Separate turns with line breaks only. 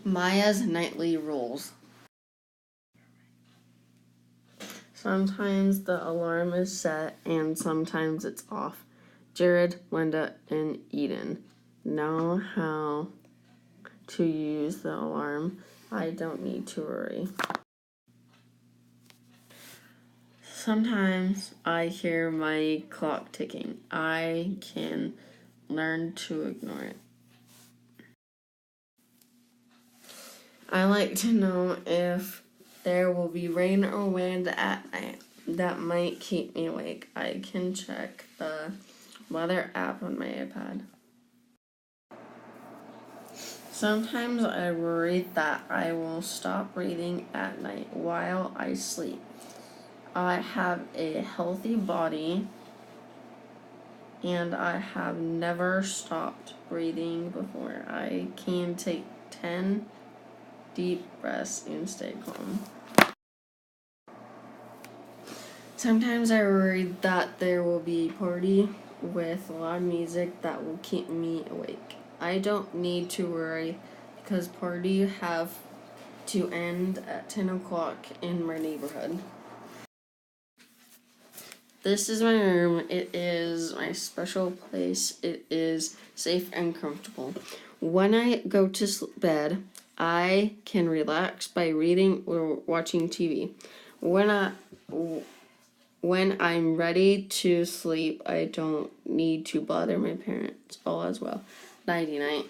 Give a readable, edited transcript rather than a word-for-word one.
Maiya's nightly rules. Sometimes the alarm is set and sometimes it's off. Jared, Linda, and Eden know how to use the alarm. I don't need to worry. Sometimes I hear my clock ticking. I can learn to ignore it. I like to know if there will be rain or wind at night. That might keep me awake. I can check the weather app on my iPad. Sometimes I worry that I will stop breathing at night while I sleep. I have a healthy body and I have never stopped breathing before. I can take 10 deep breaths and stay calm. Sometimes I worry that there will be a party with loud music that will keep me awake. I don't need to worry because parties have to end at 10 o'clock in my neighborhood. This is my room. It is my special place. It is safe and comfortable. When I go to bed, I can relax by reading or watching TV. When I'm ready to sleep, I don't need to bother my parents. All as well. Nighty night.